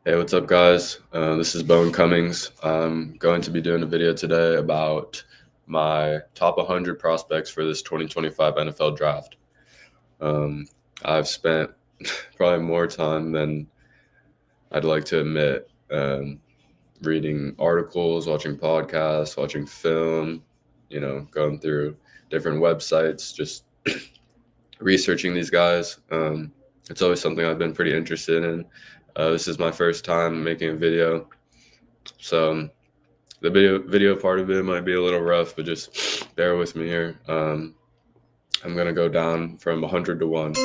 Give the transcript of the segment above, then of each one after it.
Hey, what's up, guys? This is Bone Cummings. I'm going to be doing a video today about my top 100 prospects for this 2025 NFL draft. Um, I've spent probably more time than I'd like to admit reading articles, watching podcasts, watching film, going through different websites, just researching these guys. It's always something I've been pretty interested in. This is my first time making a video, so the video part of it might be a little rough, but just bear with me here. I'm gonna go down from 100 to 1.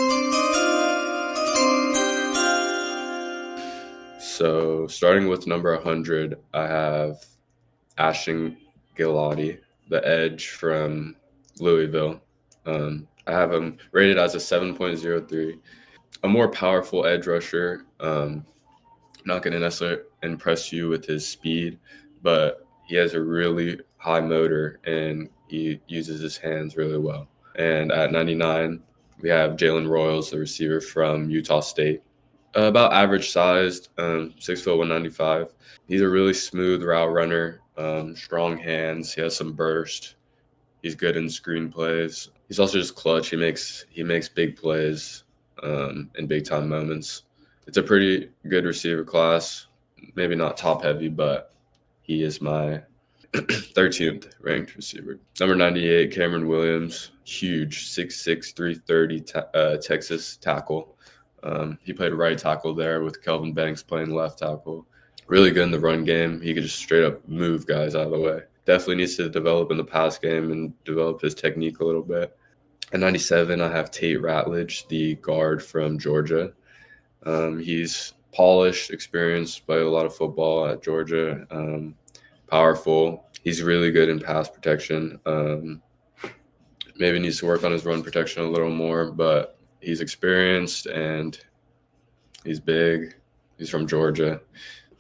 So starting with number 100, I have Ashton Gillotte, the edge from Louisville. I have him rated as a 7.03, a more powerful edge rusher. Not going to necessarily impress you with his speed, but he has a really high motor and he uses his hands really well. And at 99, we have Jalen Royals, the receiver from Utah State. About average sized, 6 foot 195. He's a really smooth route runner, strong hands. He has some burst. He's good in screen plays. He's also just clutch. He makes big plays in big time moments. It's a pretty good receiver class. Maybe not top heavy, but he is my 13th ranked receiver. Number 98, Cameron Williams, huge 6'6", 330 Texas tackle. He played right tackle there with Kelvin Banks playing left tackle. Really good in the run game. He could just straight up move guys out of the way. Definitely needs to develop in the pass game and develop his technique a little bit. At 97, I have Tate Ratledge, the guard from Georgia. He's polished, experienced, played a lot of football at Georgia, powerful. He's really good in pass protection. Maybe needs to work on his run protection a little more, but he's experienced and he's big. He's from Georgia.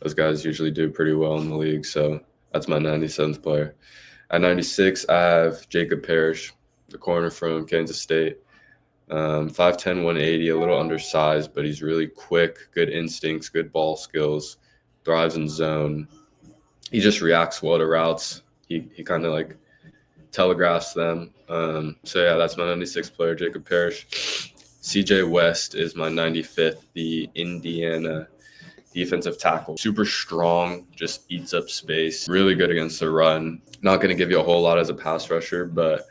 Those guys usually do pretty well in the league, so that's my 97th player. At 96, I have Jacob Parrish, the corner from Kansas State. 5'10", 180, a little undersized, but he's really quick, good instincts, good ball skills, thrives in zone. He just reacts well to routes. He kind of like telegraphs them. So yeah, that's my 96th player, Jacob Parrish. CJ West is my 95th, the Indiana defensive tackle. Super strong, just eats up space. Really good against the run. Not going to give you a whole lot as a pass rusher, but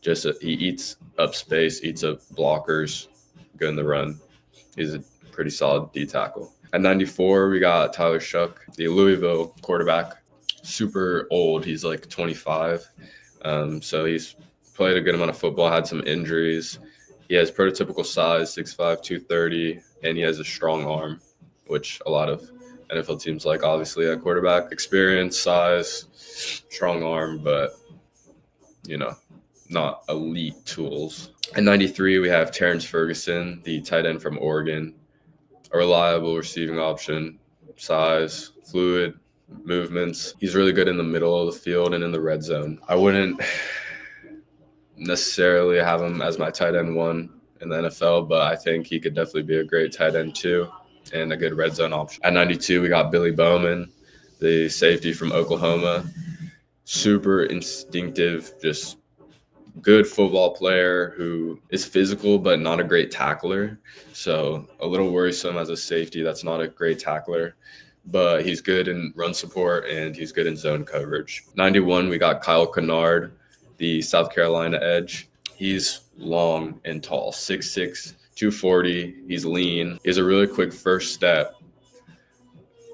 just he eats up space, eats up blockers, good in the run. He's a pretty solid D tackle. At 94, we got Tyler Shuck, the Louisville quarterback. Super old. He's like 25. So he's played a good amount of football, had some injuries. He has prototypical size, 6'5", 230, and he has a strong arm, which a lot of NFL teams like, obviously, at quarterback. Experience, size, strong arm, but, not elite tools. At 93, we have Terrence Ferguson, the tight end from Oregon. A reliable receiving option, size, fluid movements. He's really good in the middle of the field and in the red zone. I wouldn't necessarily have him as my tight end 1 in the NFL, but I think he could definitely be a great tight end 2 and a good red zone option. At 92, we got Billy Bowman, the safety from Oklahoma. Super instinctive, just good football player who is physical but not a great tackler. So a little worrisome as a safety. That's not a great tackler, but he's good in run support and he's good in zone coverage. 91, we got Kyle Kennard, the South Carolina edge. He's long and tall, 6'6", 240. He's lean. He has a really quick first step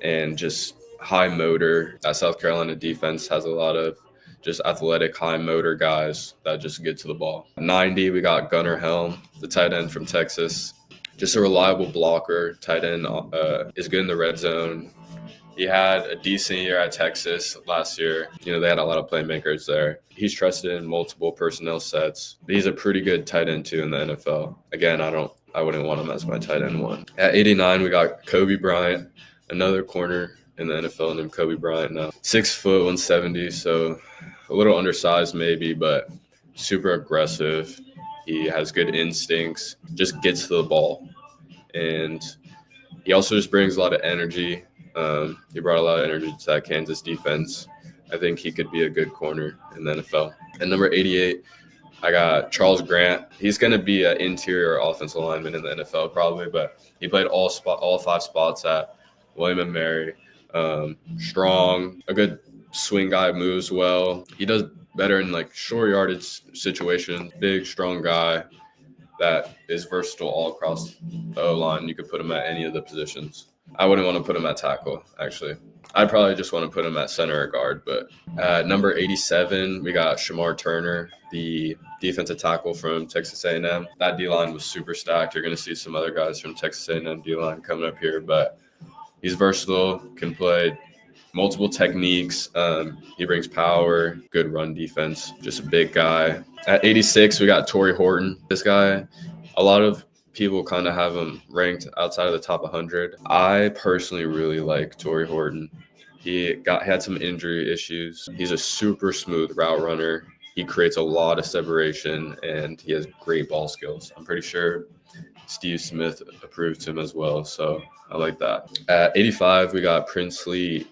and just high motor. That South Carolina defense has a lot of just athletic, high motor guys that just get to the ball. 90, we got Gunnar Helm, the tight end from Texas. Just a reliable blocker. Tight end is good in the red zone. He had a decent year at Texas last year. They had a lot of playmakers there. He's trusted in multiple personnel sets. He's a pretty good tight end too in the NFL. Again, I wouldn't want him as my tight end 1. At 89, we got Kobe Bryant, another corner in the NFL named Kobe Bryant now. 6 foot 170, so a little undersized maybe, but super aggressive. He has good instincts, just gets to the ball. And he also just brings a lot of energy. He brought a lot of energy to that Kansas defense. I think he could be a good corner in the NFL. And number 88, I got Charles Grant. He's going to be an interior offensive lineman in the NFL probably, but he played all 5 spots at William and Mary. Strong, a good swing guy, moves well. He does better in like short yardage situations. Big, strong guy that is versatile all across the O-line. You could put him at any of the positions. I wouldn't want to put him at tackle, actually. I'd probably just want to put him at center or guard. But at number 87, we got Shamar Turner, the defensive tackle from Texas A&M. That D-line was super stacked. You're going to see some other guys from Texas A&M D-line coming up here, but he's versatile, can play multiple techniques. He brings power, good run defense, just a big guy. At 86, we had Torrey Horton. This guy, a lot of people kind of have him ranked outside of the top 100. I personally really like Torrey Horton. He had some injury issues. He's a super smooth route runner. He creates a lot of separation, and he has great ball skills. I'm pretty sure Steve Smith approved him as well, so I like that. At 85, we got Princely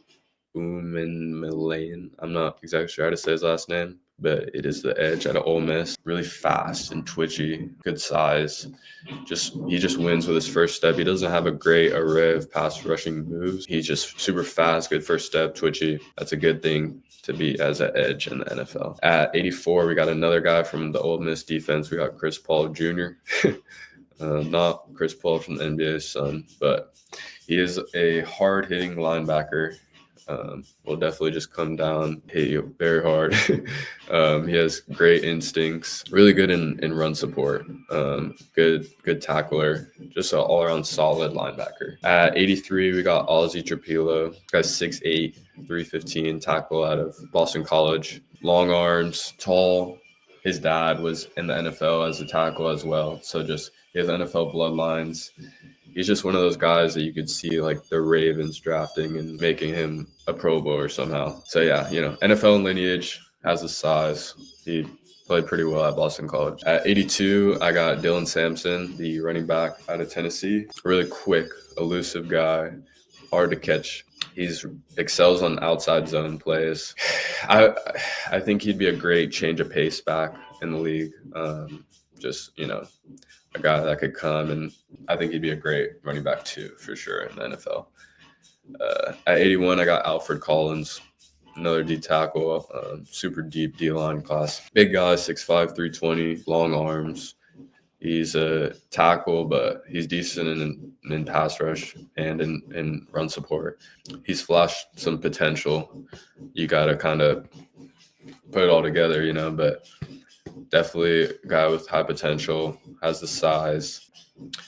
Umanmielen. I'm not exactly sure how to say his last name, but it is the edge out of Ole Miss. Really fast and twitchy, good size. He just wins with his first step. He doesn't have a great array of pass rushing moves. He's just super fast, good first step, twitchy. That's a good thing to be as an edge in the NFL. At 84, we got another guy from the Ole Miss defense. We got Chris Paul Jr. Not Chris Paul from the NBA's son, but he is a hard-hitting linebacker. Will definitely just come down, hit you very hard. He has great instincts, really good in run support, good tackler, just an all-around solid linebacker. At 83, we got Ozzie Trapilo. This guy's 6'8", 315, tackle out of Boston College. Long arms, tall. His dad was in the NFL as a tackle as well, so just he has NFL bloodlines. He's just one of those guys that you could see like the Ravens drafting and making him a Pro Bowler somehow. So yeah, NFL lineage, has the size. He played pretty well at Boston College. At 82, I got Dylan Sampson, the running back out of Tennessee. Really quick, elusive guy, hard to catch. He's excels on outside zone plays. I think he'd be a great change of pace back in the league. A guy that could come, and I think he'd be a great running back too, for sure, in the NFL. At 81, I got Alfred Collins, another D tackle, super deep D-line class. Big guy, 6'5", 320, long arms. He's a tackle, but he's decent in pass rush and in run support. He's flashed some potential. You got to kind of put it all together, but definitely a guy with high potential, has the size.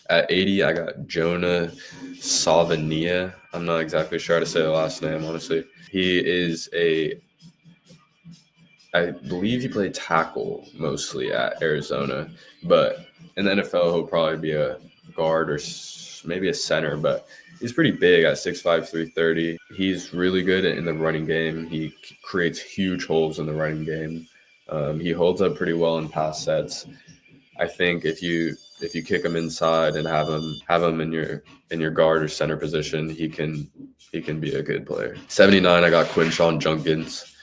At 80, I got Jonah Savania. I'm not exactly sure how to say the last name, honestly. He is I believe he played tackle mostly at Arizona, but in the NFL, he'll probably be a guard or maybe a center, but he's pretty big at 6'5", 330. He's really good in the running game. He creates huge holes in the running game. He holds up pretty well in pass sets. I think if you kick him inside and have him in your guard or center position, he can be a good player. 79, I got Quinshawn Junkins,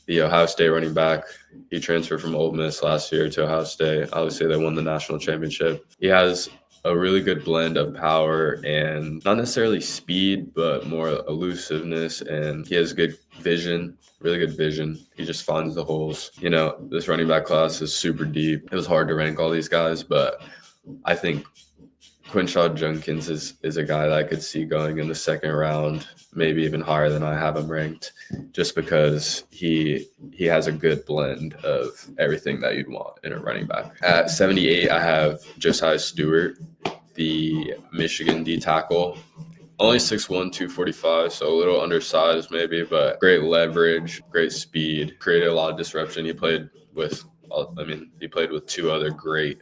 the Ohio State running back. He transferred from Ole Miss last year to Ohio State. Obviously, they won the national championship. He has a really good blend of power and not necessarily speed, but more elusiveness, and he has good vision, really good vision. He just finds the holes. This running back class is super deep. It was hard to rank all these guys, but I think Quinshawn Junkins is a guy that I could see going in the second round, maybe even higher than I have him ranked, just because he has a good blend of everything that you'd want in a running back. At 78, I have Josiah Stewart, the Michigan D tackle. Only 6'1", 245, so a little undersized maybe, but great leverage, great speed, created a lot of disruption. He played with two other great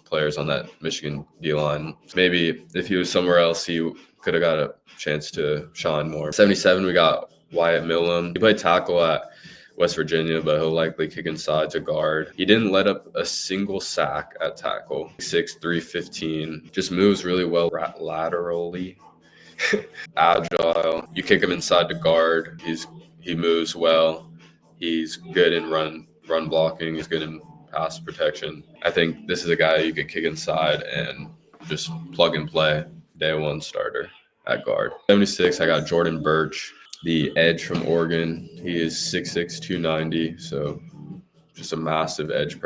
players on that Michigan D-line. Maybe if he was somewhere else, he could have got a chance to shine more. 77, we got Wyatt Millam. He played tackle at West Virginia, but he'll likely kick inside to guard. He didn't let up a single sack at tackle. 6'3", 315. Just moves really well laterally. Agile. You kick him inside the guard. He moves well. He's good in run blocking. He's good in pass protection. I think this is a guy you could kick inside and just plug and play. Day one starter at guard. 76, I got Jordan Birch, the edge from Oregon. He is 6'6", 290, so just a massive edge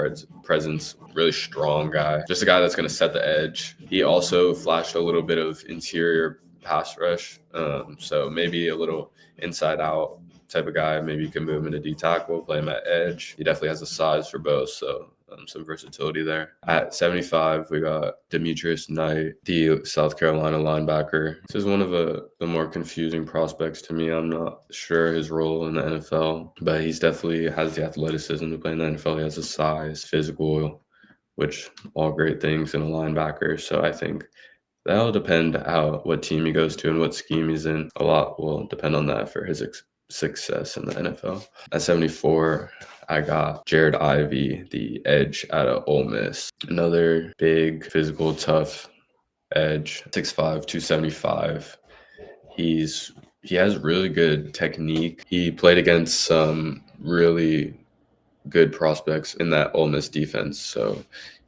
presence, really strong guy. Just a guy that's going to set the edge. He also flashed a little bit of interior pass rush, so maybe a little inside out type of guy. Maybe you can move him into D tackle, play him at edge. He definitely has the size for both, so some versatility there. At 75, we got Demetrius Knight, the South Carolina linebacker. This is one of the more confusing prospects to me. I'm not sure his role in the NFL, but he's definitely has the athleticism to play in the NFL. He has the size, physical, which all great things in a linebacker. So I think that'll depend what team he goes to and what scheme he's in. A lot will depend on that for his success in the NFL. At 74, I got Jared Ivey, the edge out of Ole Miss. Another big, physical, tough edge, 6'5", 275. He has really good technique. He played against some really good prospects in that Ole Miss defense, so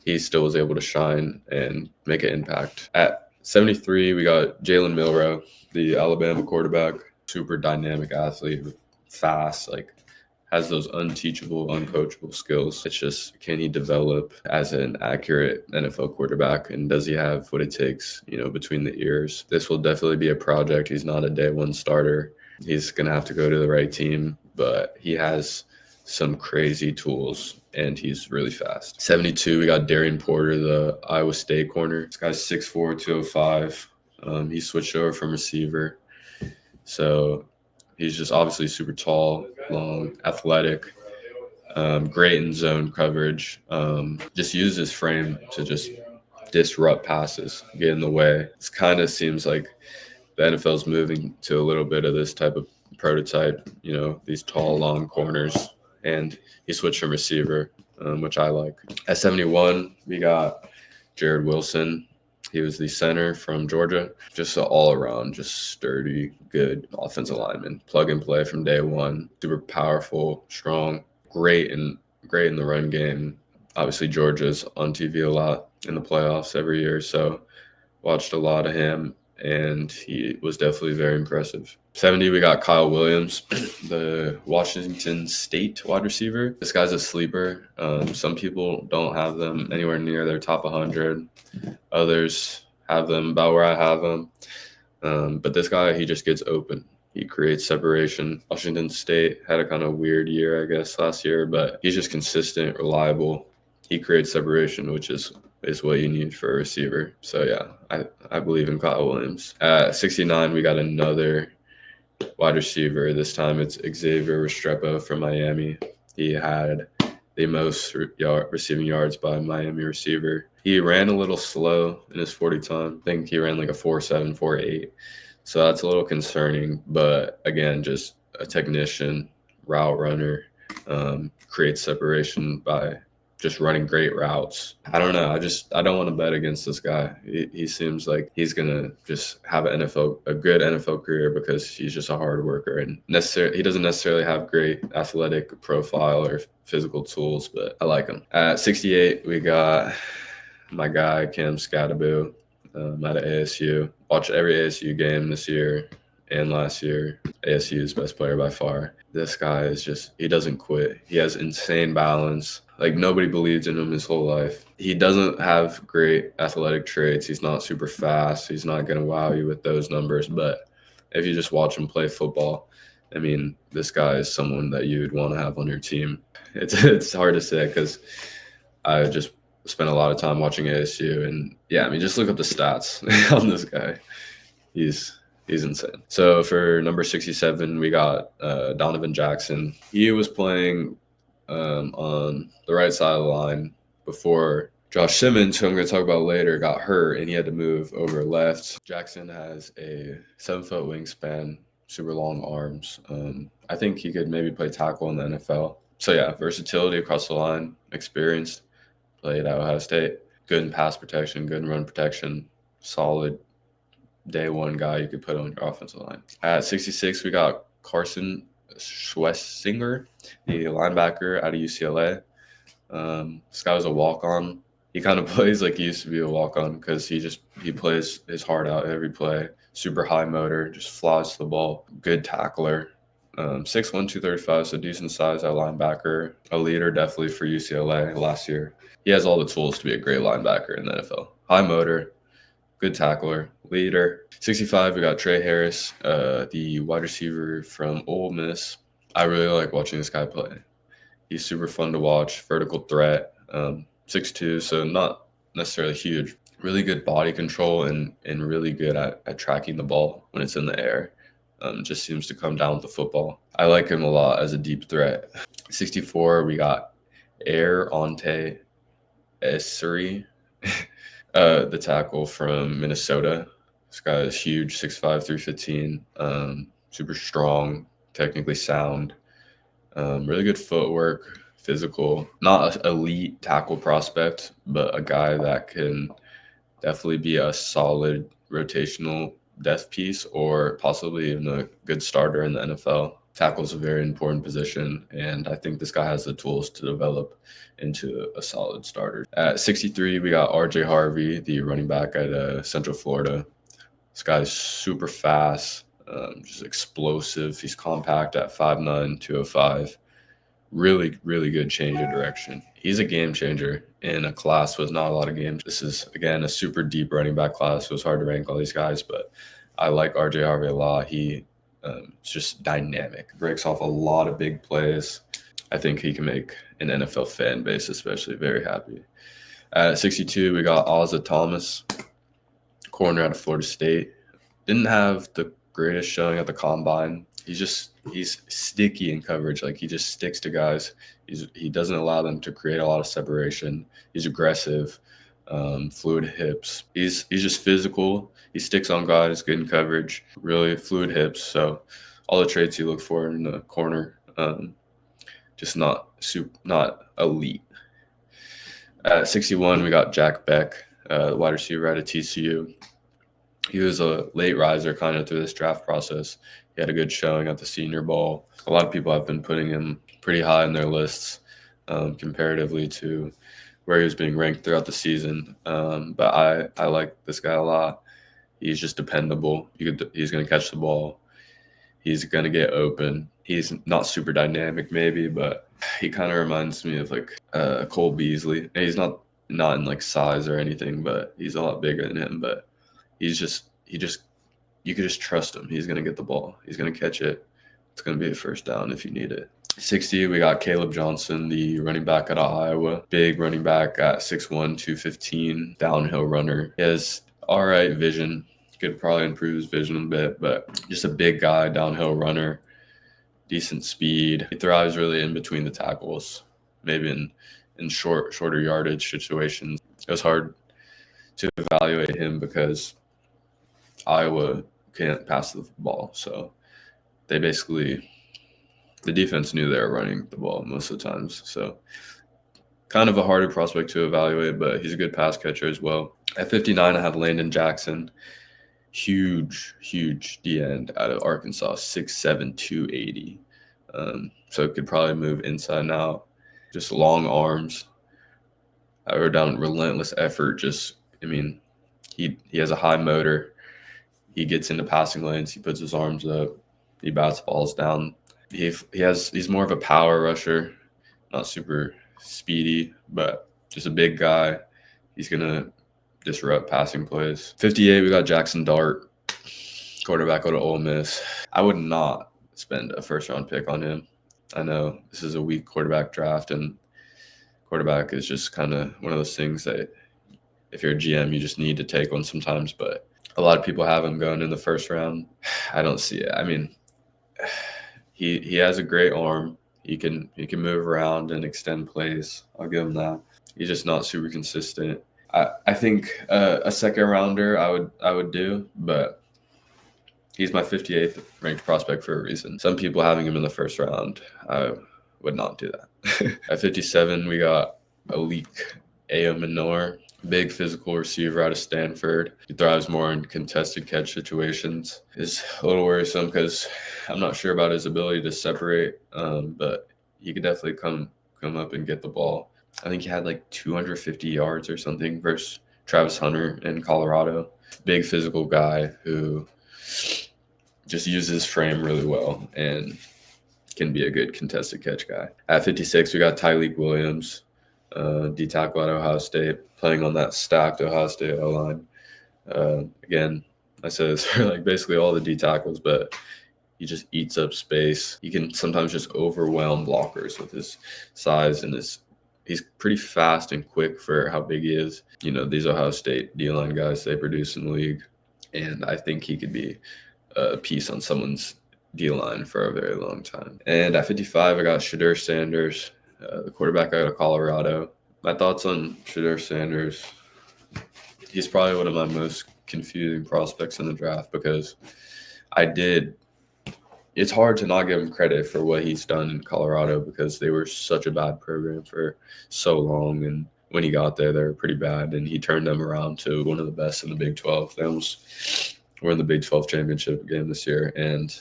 he still was able to shine and make an impact. At 73, we got Jalen Milroe, the Alabama quarterback. Super dynamic athlete, fast, has those unteachable, uncoachable skills. It's just, can he develop as an accurate NFL quarterback, and does he have what it takes, between the ears? This will definitely be a project. He's not a day one starter. He's going to have to go to the right team, but he has some crazy tools, and he's really fast. 72, we got Darian Porter, the Iowa State corner. This guy's 6'4", 205. He switched over from receiver. So he's just obviously super tall, long, athletic, great in zone coverage. Just use his frame to just disrupt passes, get in the way. It kind of seems like the NFL's moving to a little bit of this type of prototype, these tall, long corners. And he switched from receiver, which I like. At 71, we got Jared Wilson. He was the center from Georgia. Just an all-around, just sturdy, good offensive lineman. Plug and play from day one. Super powerful, strong, great in the run game. Obviously, Georgia's on TV a lot in the playoffs every year, so watched a lot of him, and he was definitely very impressive. 70, we got Kyle Williams, the Washington State wide receiver. This guy's a sleeper. Some people don't have them anywhere near their top 100. Others have them about where I have them. But this guy, he just gets open. He creates separation. Washington State had a kind of weird year, I guess, last year, but he's just consistent, reliable. He creates separation, which is what you need for a receiver. So, yeah, I believe in Kyle Williams. At 69, we got another wide receiver. This time it's Xavier Restrepo from Miami. He had the most receiving yards by a Miami receiver. He ran a little slow in his 40 time. I think he ran like a 4.7, 4.8. So that's a little concerning. But again, just a technician, route runner, creates separation by just running great routes. I don't know. I don't want to bet against this guy. He seems like he's gonna just have a good NFL career because he's just a hard worker, and he doesn't necessarily have great athletic profile or physical tools, but I like him. At 68, we got my guy Cam Skattebo out of ASU. Watched every ASU game this year and last year. ASU's best player by far. This guy he doesn't quit. He has insane balance. Nobody believed in him his whole life. He doesn't have great athletic traits. He's not super fast. He's not going to wow you with those numbers. But if you just watch him play football, I mean, this guy is someone that you'd want to have on your team. It's hard to say because I just spent a lot of time watching ASU. And, yeah, I mean, just look up the stats on this guy. He's insane. So for number 67, we got Donovan Jackson. He was playing on the right side of the line before Josh Simmons, who I'm going to talk about later, got hurt and he had to move over left. Jackson has a 7-foot wingspan, super long arms. I think he could maybe play tackle in the NFL. So yeah, versatility across the line, experience, played at Ohio State, good in pass protection, good in run protection, solid day one guy you could put on your offensive line. At 66, we got Carson Schwessinger, the linebacker out of UCLA. This guy was a walk-on. He kind of plays like he used to be a walk-on because he plays his heart out every play. Super high motor, just flies to the ball. Good tackler. 6'1", 235, so decent size at linebacker. A leader definitely for UCLA last year. He has all the tools to be a great linebacker in the NFL. High motor, good tackler, leader. 65, we got Trey Harris, the wide receiver from Ole Miss. I really like watching this guy play. He's super fun to watch, vertical threat, 6'2", so not necessarily huge. Really good body control and really good at tracking the ball when it's in the air. Just seems to come down with the football. I like him a lot as a deep threat. 64, we got Air Ante Esri, the tackle from Minnesota. This guy is huge, 6'5", 315, super strong, technically sound, really good footwork, physical. Not an elite tackle prospect, but a guy that can definitely be a solid rotational depth piece or possibly even a good starter in the NFL. Tackle is a very important position, and I think this guy has the tools to develop into a solid starter. At 63, we got RJ Harvey, the running back at Central Florida. This guy's super fast, just explosive. He's compact at 5'9", 205. Really, really good change of direction. He's a game changer in a class with not a lot of games. This is, again, a super deep running back class. It was hard to rank all these guys, but I like RJ Harvey a lot. He's just dynamic, breaks off a lot of big plays. I think he can make an NFL fan base especially very happy. At 62, we got Ozzie Thomas, corner out of Florida State. Didn't have the greatest showing at the combine. He's sticky in coverage. Like, he just sticks to guys. He doesn't allow them to create a lot of separation. He's aggressive, fluid hips. He's just physical. He sticks on guys, good in coverage, really fluid hips. So all the traits you look for in the corner, just not elite. At 61, we got Jack Beck, the wide receiver out of TCU. He was a late riser kind of through this draft process. He had a good showing at the Senior Bowl. A lot of people have been putting him pretty high in their lists comparatively to where he was being ranked throughout the season. But I like this guy a lot. He's just dependable. He's going to catch the ball. He's going to get open. He's not super dynamic maybe, but he kind of reminds me of like Cole Beasley. And he's not in like size or anything, but he's a lot bigger than him. But you could just trust him. He's going to get the ball. He's going to catch it. It's going to be a first down if you need it. 60, we got Caleb Johnson, the running back out of Iowa. Big running back at 6'1", 215, downhill runner. He has all right vision. Could probably improve his vision a bit, but just a big guy, downhill runner, decent speed. He thrives really in between the tackles, maybe in shorter yardage situations. It was hard to evaluate him because Iowa can't pass the ball. So the defense knew they were running the ball most of the times. So kind of a harder prospect to evaluate, but he's a good pass catcher as well. At 59, I have Landon Jackson. Huge D end out of Arkansas, 6'7", 280. So it could probably move inside and out. Just long arms. I wrote down relentless effort. He has a high motor. He gets into passing lanes. He puts his arms up. He bats balls down. He's more of a power rusher, not super speedy, but just a big guy. He's gonna disrupt passing plays. 58, we got Jackson Dart, quarterback out of Ole Miss. I would not spend a first-round pick on him. I know this is a weak quarterback draft, and quarterback is just kind of one of those things that if you're a GM, you just need to take one sometimes, but a lot of people have him going in the first round. I don't see it. I mean, he has a great arm. He can move around and extend plays. I'll give him that. He's just not super consistent. I think a second rounder I would do, but he's my 58th ranked prospect for a reason. Some people having him in the first round, I would not do that. At 57, we got Alik Ayomanor, Big physical receiver out of Stanford. He thrives more in contested catch situations. Is a little worrisome because I'm not sure about his ability to separate, but he could definitely come up and get the ball. I think he had like 250 yards or something versus Travis Hunter in Colorado. Big physical guy who just uses his frame really well and can be a good contested catch guy. At 56, we got Tyleik Williams, D tackle at Ohio State, playing on that stacked Ohio State O line. Again, I said this for like basically all the D tackles, but he just eats up space. He can sometimes just overwhelm blockers with his size and he's pretty fast and quick for how big he is. You know, these Ohio State D-line guys, they produce in the league, and I think he could be a piece on someone's D-line for a very long time. And at 55, I got Shedeur Sanders, the quarterback out of Colorado. My thoughts on Shedeur Sanders, he's probably one of my most confusing prospects in the draft because it's hard to not give him credit for what he's done in Colorado because they were such a bad program for so long. And when he got there, they were pretty bad. And he turned them around to one of the best in the Big 12. They almost were in the Big 12 championship game this year. And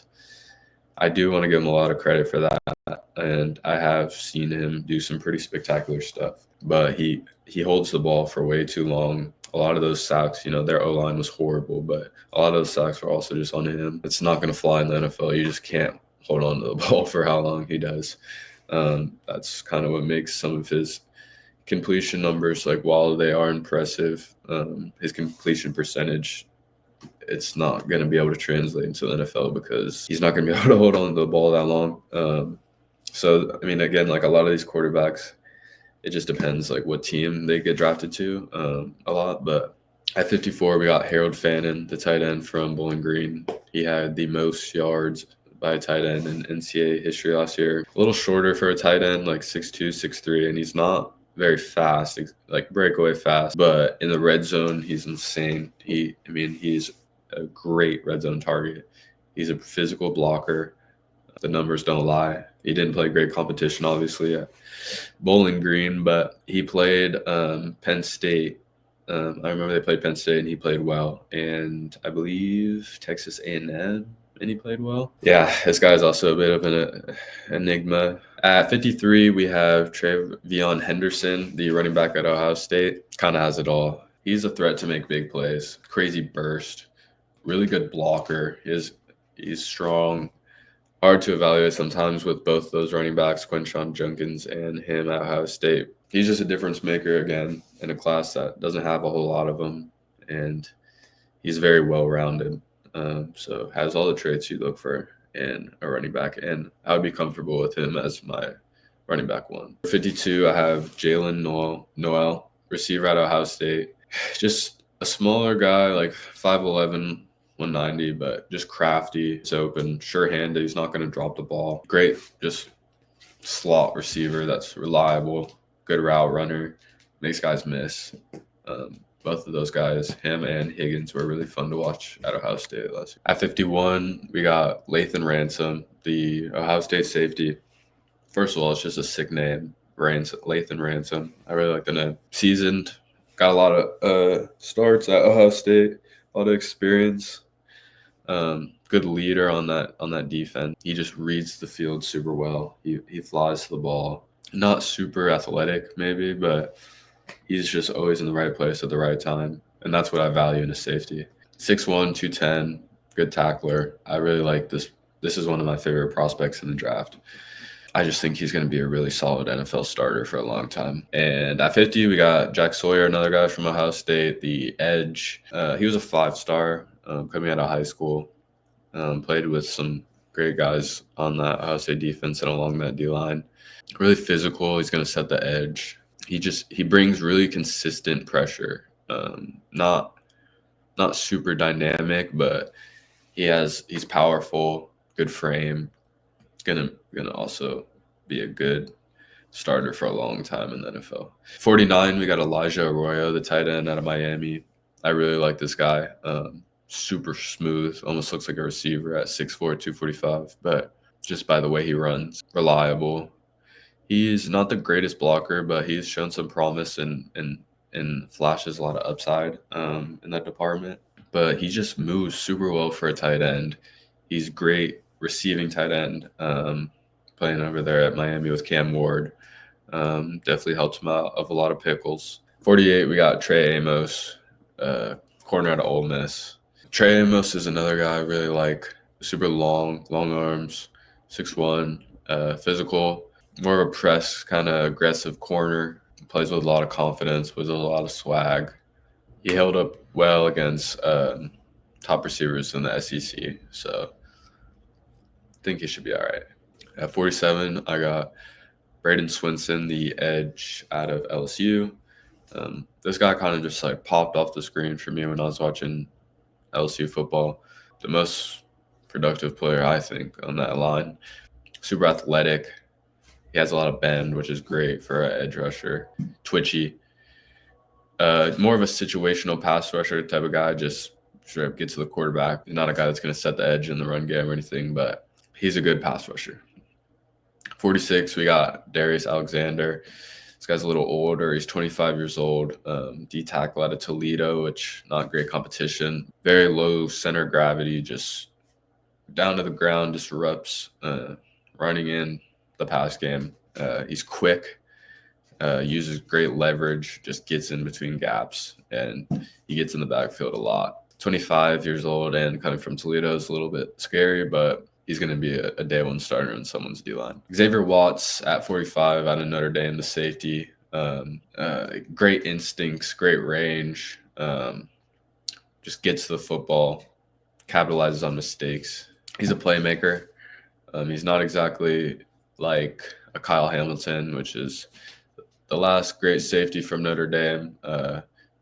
I do want to give him a lot of credit for that. And I have seen him do some pretty spectacular stuff. But he holds the ball for way too long. A lot of those sacks, their O-line was horrible, but a lot of those sacks were also just on him. It's not going to fly in the NFL. You just can't hold on to the ball for how long he does. That's kind of what makes some of his completion numbers, like while they are impressive, his completion percentage, it's not going to be able to translate into the NFL because he's not going to be able to hold on to the ball that long. So, I mean, again, like a lot of these quarterbacks, it just depends like what team they get drafted to a lot. But at 54, we got Harold Fannin, the tight end from Bowling Green. He had the most yards by a tight end in NCAA history last year. A little shorter for a tight end, like 6'2", 6'3", and he's not very fast, like breakaway fast. But in the red zone, he's insane. He's a great red zone target. He's a physical blocker. The numbers don't lie. He didn't play great competition, obviously, at Bowling Green, but he played Penn State. I remember they played Penn State, and he played well. And I believe Texas A&M, and he played well. Yeah, this guy's also a bit of an enigma. At 53, we have TreVeyon Henderson, the running back at Ohio State. Kind of has it all. He's a threat to make big plays. Crazy burst. Really good blocker. He's strong. Hard to evaluate sometimes with both those running backs, Quinshon Judkins and him at Ohio State. He's just a difference maker, again, in a class that doesn't have a whole lot of them, and he's very well-rounded. So has all the traits you look for in a running back, and I would be comfortable with him as my running back one. 52, I have Jalen Noel, receiver at Ohio State. Just a smaller guy, like 5'11", 190, but just crafty. He's open, sure-handed. He's not going to drop the ball. Great, just slot receiver that's reliable, good route runner, makes guys miss. Both of those guys, him and Higgins, were really fun to watch at Ohio State last year. At 51, we got Lathan Ransom, the Ohio State safety. First of all, it's just a sick name, Lathan Ransom. I really like the name. Seasoned, got a lot of starts at Ohio State, a lot of experience. Good leader on that defense. He just reads the field super well. He flies to the ball. Not super athletic maybe, but he's just always in the right place at the right time. And that's what I value in a safety. 6'1", 210, good tackler. I really like this. This is one of my favorite prospects in the draft. I just think he's going to be a really solid NFL starter for a long time. And at 50, we got Jack Sawyer, another guy from Ohio State, the edge. He was a 5-star coming out of high school. Played with some great guys on that Ohio State defense and along that D-line. Really physical. He's going to set the edge. He brings really consistent pressure. Not super dynamic, but he's powerful, good frame. Gonna also be a good starter for a long time in the NFL. 49, we got Elijah Arroyo, the tight end out of Miami. I really like this guy. Super smooth, almost looks like a receiver at 6'4", 245, but just by the way he runs, reliable. He's not the greatest blocker, but he's shown some promise in and flashes a lot of upside in that department. But he just moves super well for a tight end. He's great receiving tight end. Playing over there at Miami with Cam Ward. Definitely helps him out of a lot of pickles. 48, we got Trey Amos, corner out of Ole Miss. Trey Amos is another guy I really like. Super long arms, 6'1", physical, more of a press, kind of aggressive corner. Plays with a lot of confidence, with a lot of swag. He held up well against top receivers in the SEC, so I think he should be all right. At 47, I got Braden Swinson, the edge out of LSU. This guy kind of just like popped off the screen for me when I was watching LSU football. The most productive player, I think, on that line. Super athletic. He has a lot of bend, which is great for an edge rusher. Twitchy. More of a situational pass rusher type of guy, just straight up get to the quarterback. Not a guy that's going to set the edge in the run game or anything, but he's a good pass rusher. 46, we got Darius Alexander. This guy's a little older. He's 25 years old. D tackle out of Toledo, which not great competition. Very low center of gravity, just down to the ground, disrupts running in the pass game. He's quick, uses great leverage, just gets in between gaps, and he gets in the backfield a lot. 25 years old and coming from Toledo is a little bit scary, but he's going to be a day one starter in someone's D-line. Xavier Watts at 45 out of Notre Dame, the safety. Great instincts, great range. Just gets the football, capitalizes on mistakes. He's a playmaker. He's not exactly like a Kyle Hamilton, which is the last great safety from Notre Dame.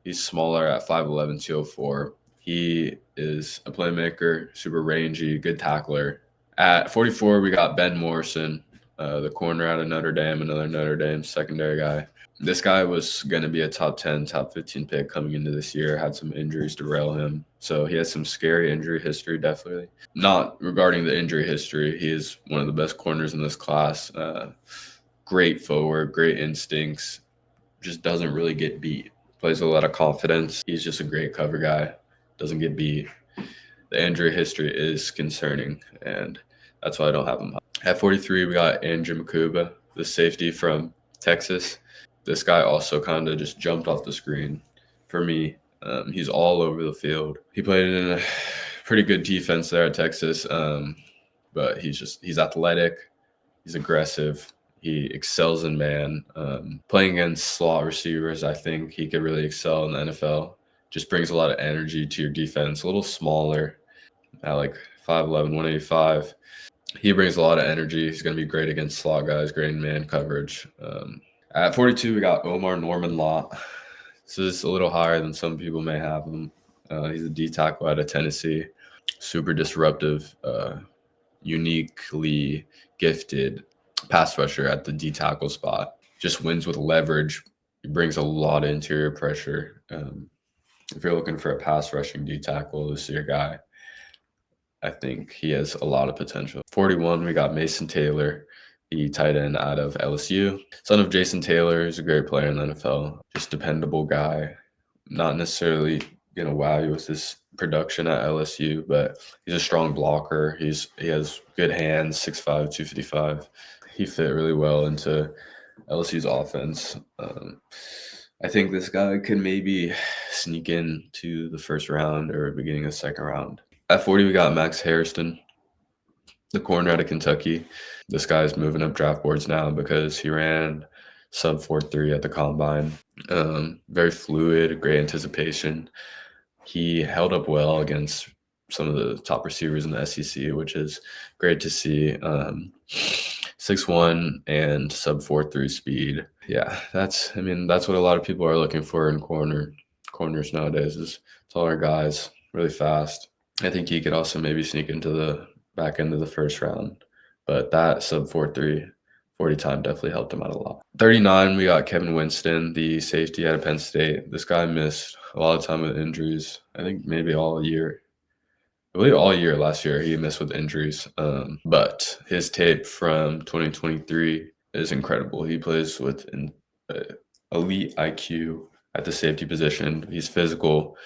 He's smaller at 5'11", 204. He is a playmaker, super rangy, good tackler. At 44, we got Ben Morrison, the corner out of Notre Dame, another Notre Dame secondary guy. This guy was going to be a top 10, top 15 pick coming into this year, had some injuries derail him. So he has some scary injury history, definitely. Not regarding the injury history. He is one of the best corners in this class. Great forward, great instincts, just doesn't really get beat. Plays with a lot of confidence. He's just a great cover guy, doesn't get beat. The injury history is concerning, and that's why I don't have him. At 43, we got Andrew Makuba, the safety from Texas. This guy also kind of just jumped off the screen for me. He's all over the field. He played in a pretty good defense there at Texas, but he's athletic, he's aggressive, he excels in man. Playing against slot receivers, I think he could really excel in the NFL. Just brings a lot of energy to your defense. A little smaller, at like 5'11", 185. He brings a lot of energy. He's going to be great against slot guys, great in man coverage. At 42, we got Omar Norman-Lott. This is a little higher than some people may have him. He's a D tackle out of Tennessee. Super disruptive, uniquely gifted pass rusher at the D tackle spot. Just wins with leverage. He brings a lot of interior pressure. If you're looking for a pass rushing D tackle, this is your guy. I think he has a lot of potential. 41, we got Mason Taylor, the tight end out of LSU. Son of Jason Taylor, who's a great player in the NFL. Just dependable guy. Not necessarily going to wow you with his production at LSU, but he's a strong blocker. He has good hands, 6'5", 255. He fit really well into LSU's offense. I think this guy could maybe sneak in to the first round or beginning of the second round. At 40, we got Max Hairston, the corner out of Kentucky. This guy's moving up draft boards now because he ran sub 4.3 at the combine. Very fluid, great anticipation. He held up well against some of the top receivers in the SEC, which is great to see. 6'1" and sub 4.3 speed. Yeah, that's what a lot of people are looking for in corners nowadays is taller guys, really fast. I think he could also maybe sneak into the back end of the first round, but that sub 4.3 40 time definitely helped him out a lot. 39, we got Kevin Winston, the safety out of Penn State. This guy missed a lot of time with injuries. I think maybe all year. I believe all year last year he missed with injuries. But his tape from 2023 is incredible. He plays with an elite IQ, at the safety position. He's physical.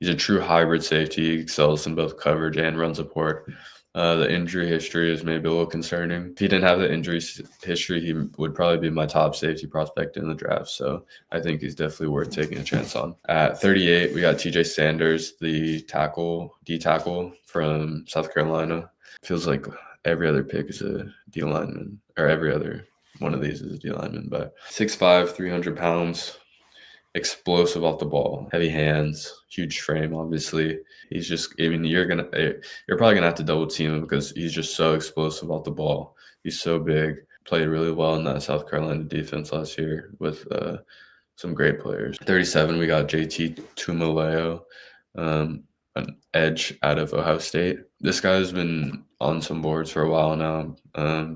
He's a true hybrid safety. He excels in both coverage and run support. The injury history is maybe a little concerning. If he didn't have the injury history, he would probably be my top safety prospect in the draft. So I think he's definitely worth taking a chance on. At 38, we got TJ Sanders, the D tackle from South Carolina. Feels like every other pick is a D lineman, or every other one of these is a D lineman. But 6'5", 300 pounds. Explosive off the ball, heavy hands, huge frame. Obviously, he's just. I mean, you're probably gonna have to double team him because he's just so explosive off the ball. He's so big. Played really well in that South Carolina defense last year with some great players. 37, we got JT Tumaleo, an edge out of Ohio State. This guy's been on some boards for a while now.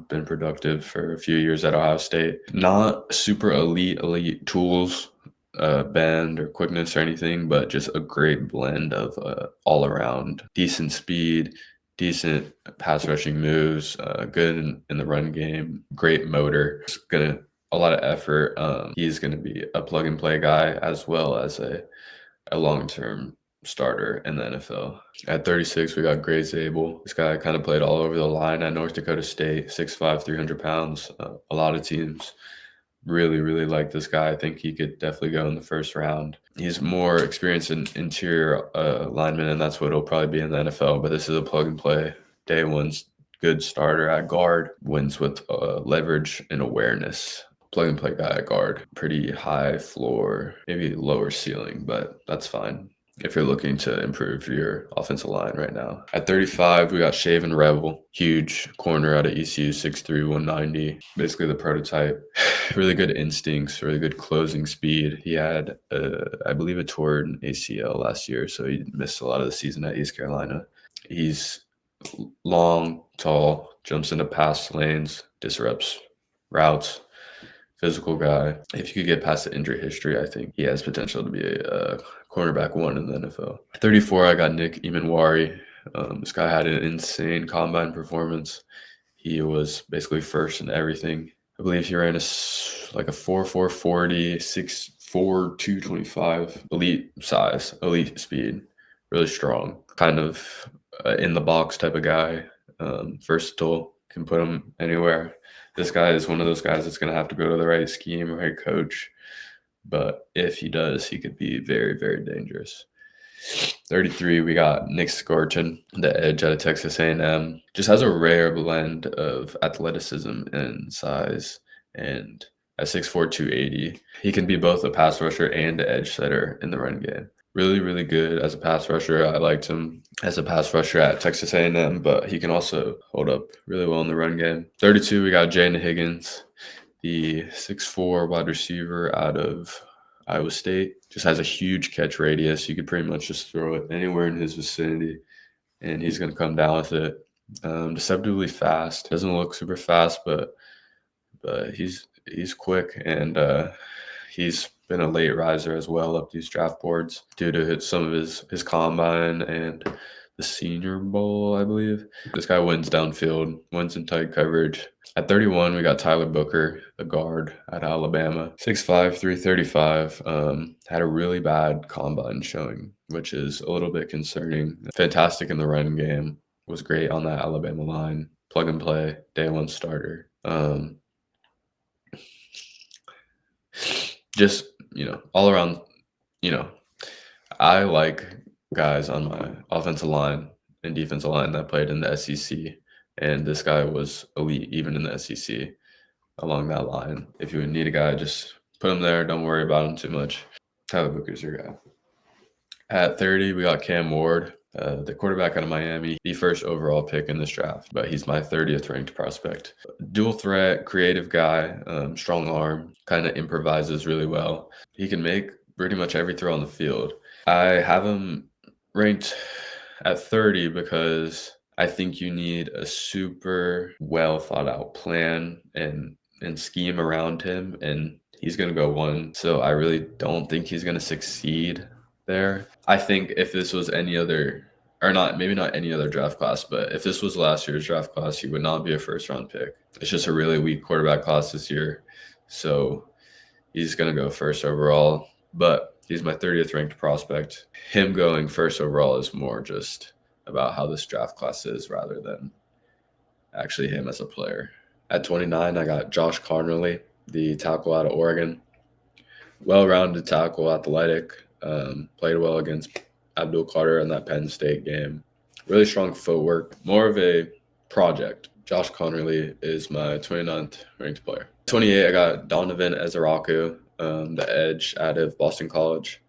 Been productive for a few years at Ohio State. Not super elite tools. Bend or quickness or anything, but just a great blend of all around decent speed, decent pass rushing moves, good in the run game, great motor. It's a lot of effort. He's gonna be a plug and play guy as well as a long term starter in the NFL. At 36, we got Gray Zabel. This guy kind of played all over the line at North Dakota State, 6'5", 300 pounds. A lot of teams really like this guy. I think he could definitely go in the first round. He's more experienced in interior lineman, and that's what he'll probably be in the NFL. But this is a plug and play. Day one's good starter at guard. Wins with leverage and awareness. Plug and play guy at guard. Pretty high floor, maybe lower ceiling, but that's fine if you're looking to improve your offensive line right now. At 35, we got Shaven Rebel, huge corner out of ECU, 6'3", 190. Basically the prototype. Really good instincts, really good closing speed. He had, I believe, a torn ACL last year, so he missed a lot of the season at East Carolina. He's long, tall, jumps into pass lanes, disrupts routes. Physical guy. If you could get past the injury history, I think he has potential to be a cornerback one in the NFL. 34, I got Nick Emanwari. This guy had an insane combine performance. He was basically first in everything. I believe he ran a 4.4 40, 6'4", 225. Elite size, elite speed, really strong. Kind of in the box type of guy. Versatile, can put him anywhere. This guy is one of those guys that's going to have to go to the right scheme, right coach. But if he does, he could be very dangerous. 33, we got Nick Scorton, the edge out of Texas A&M. Just has a rare blend of athleticism and size. And at 6'4", 280, he can be both a pass rusher and an edge setter in the run game. Really good as a pass rusher. I liked him as a pass rusher at Texas A&M, but he can also hold up really well in the run game. 32, we got Jayden Higgins, the 6'4" wide receiver out of Iowa State. Just has a huge catch radius. You could pretty much just throw it anywhere in his vicinity, and he's going to come down with it. Deceptively fast. Doesn't look super fast, but he's quick, and he's been a late riser as well up these draft boards due to some of his combine and the Senior Bowl, I believe. This guy wins downfield, wins in tight coverage. At 31, we got Tyler Booker, the guard at Alabama. 6'5", 335. Had a really bad combine showing, which is a little bit concerning. Fantastic in the running game. Was great on that Alabama line. Plug and play, day one starter. Just, all around, I like guys on my offensive line and defensive line that played in the SEC, and this guy was elite even in the SEC along that line. If you need a guy, just put him there. Don't worry about him too much. Tyler Booker's your guy. At 30, we got Cam Ward, the quarterback out of Miami, the first overall pick in this draft, but he's my 30th ranked prospect. Dual threat, creative guy, strong arm, kind of improvises really well. He can make pretty much every throw on the field. I have him ranked at 30 because I think you need a super well thought out plan and scheme around him, and he's going to go 1. So I really don't think he's going to succeed there. I think if this was any other, or not, maybe not any other draft class, but if this was last year's draft class, he would not be a first round pick. It's just a really weak quarterback class this year. So he's going to go first overall. But He's my 30th ranked prospect. Him going first overall is more just about how this draft class is rather than actually him as a player. At 29, I got Josh Conerly, the tackle out of Oregon. Well-rounded tackle, athletic, played well against Abdul Carter in that Penn State game. Really strong footwork, more of a project. Josh Conerly is my 29th ranked player. 28, I got Donovan Ezeraku, the edge out of Boston College.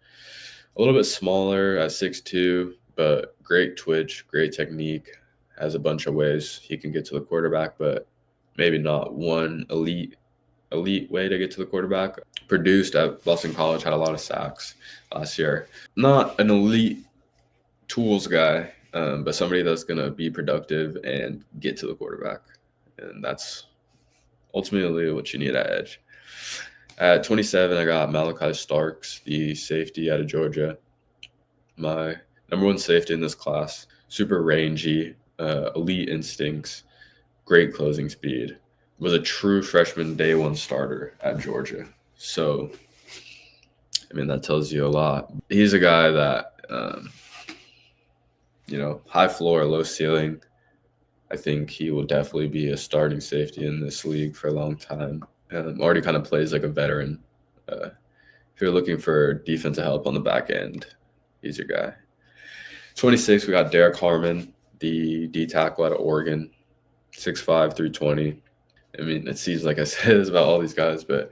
A little bit smaller at 6'2", but great twitch, great technique. Has a bunch of ways he can get to the quarterback, but maybe not one elite way to get to the quarterback. Produced at Boston College, had a lot of sacks last year. Not an elite tools guy, but somebody that's going to be productive and get to the quarterback. And that's ultimately what you need at edge. At 27, I got Malachi Starks, the safety out of Georgia. My number one safety in this class. Super rangy, elite instincts, great closing speed. Was a true freshman day one starter at Georgia. So, I mean, that tells you a lot. He's a guy that, high floor, low ceiling. I think he will definitely be a starting safety in this league for a long time. Already kind of plays like a veteran. If you're looking for defensive help on the back end, he's your guy. 26, we got Derek Harmon, the D tackle out of Oregon, 6'5", 320. I mean, it seems like I said this about all these guys, but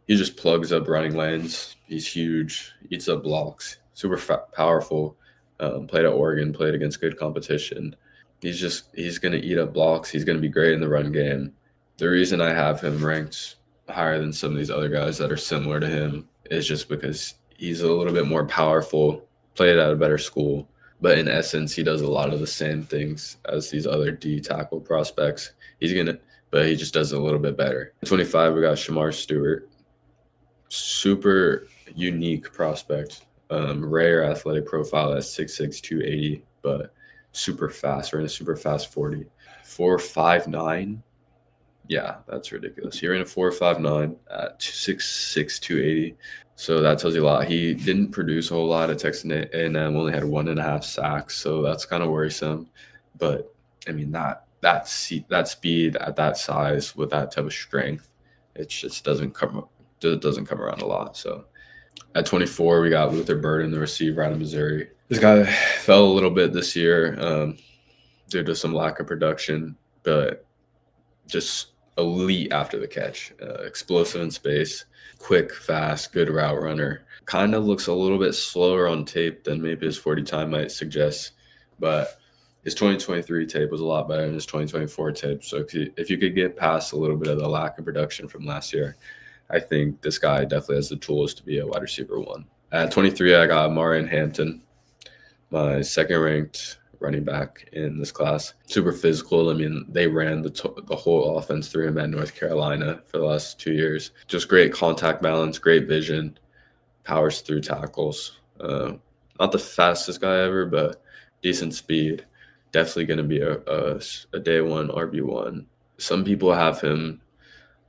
he just plugs up running lanes. He's huge, eats up blocks, super powerful. Played at Oregon, played against good competition. He's going to eat up blocks. He's going to be great in the run game. The reason I have him ranked higher than some of these other guys that are similar to him is just because he's a little bit more powerful, played at a better school. But in essence, he does a lot of the same things as these other D tackle prospects. But he just does it a little bit better. 25, we got Shamar Stewart. Super unique prospect. Rare athletic profile at 6'6", 280, but super fast. Ran a super fast 40. 4.59. Yeah, that's ridiculous. He ran a 4.59 at 6'6", 280. So that tells you a lot. He didn't produce a whole lot at Texas A&M, only had 1.5 sacks, so that's kind of worrisome. But I mean that speed at that size with that type of strength, it just doesn't come around a lot. So at 24, we got Luther Burden, the receiver out of Missouri. This guy fell a little bit this year due to some lack of production, but just elite after the catch, explosive in space, quick, fast, good route runner. Kind of looks a little bit slower on tape than maybe his 40 time might suggest, but his 2023 tape was a lot better than his 2024 tape. So if you could get past a little bit of the lack of production from last year, I think this guy definitely has the tools to be a wide receiver one. At 23, I got Marion Hampton, my second-ranked running back in this class. Super physical. I mean, they ran the whole offense through him at North Carolina for the last 2 years. Just great contact balance, great vision, powers through tackles. Not the fastest guy ever, but decent speed. Definitely going to be a day one RB1. Some people have him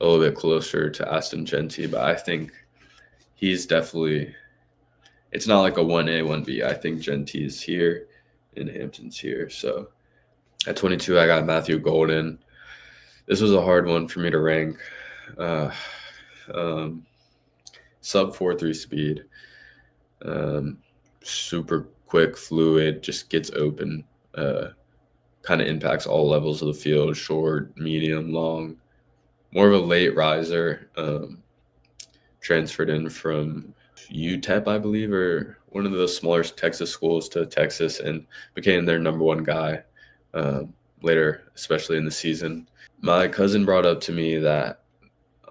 a little bit closer to Aston Genty, but I think he's definitely – it's not like a 1A, 1B. I think Genty is here and Hampton's here. So at 22, I got Matthew Golden. This was a hard one for me to rank. Sub 4.3 speed. Super quick, fluid, just gets open. Kind of impacts all levels of the field, short, medium, long. More of a late riser, transferred in from UTEP, I believe, or one of the smaller Texas schools to Texas and became their number one guy later, especially in the season. My cousin brought up to me that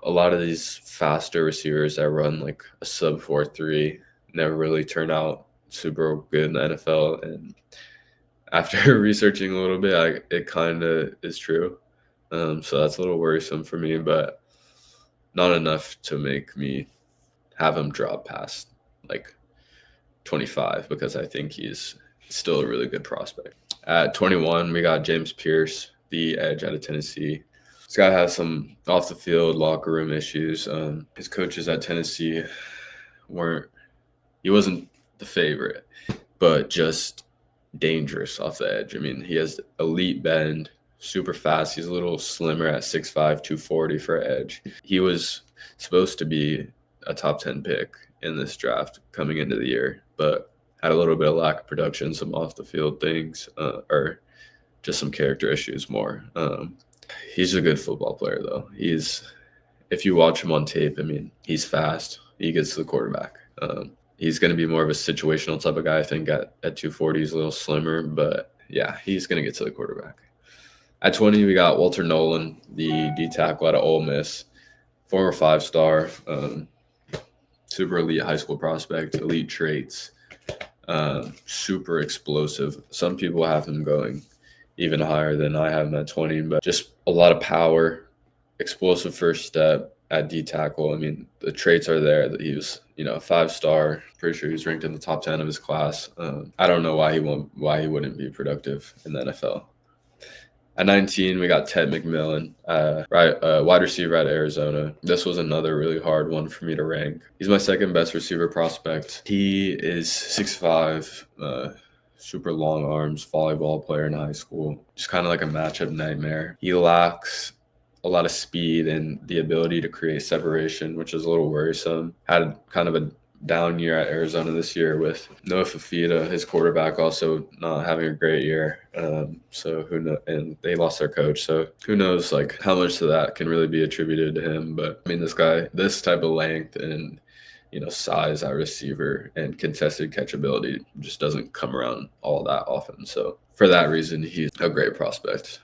a lot of these faster receivers that run like a sub 4.3 never really turn out super good in the NFL. And after researching a little bit, it kind of is true. So that's a little worrisome for me, but not enough to make me have him drop past like 25 because I think he's still a really good prospect. At 21, we got James Pierce, the edge out of Tennessee. This guy has some off the field locker room issues. His coaches at Tennessee weren't, He wasn't the favorite, but just dangerous off the edge. I mean, he has elite bend, super fast. He's a little slimmer at 6'5", 240 for edge. He was supposed to be a top 10 pick in this draft coming into the year, but had a little bit of lack of production, some off the field things, or just some character issues more. He's a good football player though. If you watch him on tape, I mean, he's fast. He gets to the quarterback. He's going to be more of a situational type of guy. I think at 240, he's a little slimmer, but yeah, he's going to get to the quarterback. At 20, we got Walter Nolan, the D tackle out of Ole Miss, former 5-star, super elite high school prospect, elite traits, super explosive. Some people have him going even higher than I have him at 20, but just a lot of power, explosive first step at D tackle. I mean, the traits are there that he was, a 5-star. Pretty sure he was ranked in the top 10 of his class. I don't know why he wouldn't be productive in the NFL. At 19, we got Ted McMillan, wide receiver at Arizona. This was another really hard one for me to rank. He's my second best receiver prospect. He is 6'5", super long arms, volleyball player in high school. Just kind of like a matchup nightmare. He lacks a lot of speed and the ability to create separation, which is a little worrisome. Had kind of a down year at Arizona this year with Noah Fafita, his quarterback, also not having a great year. So who knows? And they lost their coach. So who knows like how much of that can really be attributed to him. But I mean, this guy, this type of length and size at receiver and contested catchability just doesn't come around all that often. So for that reason, he's a great prospect.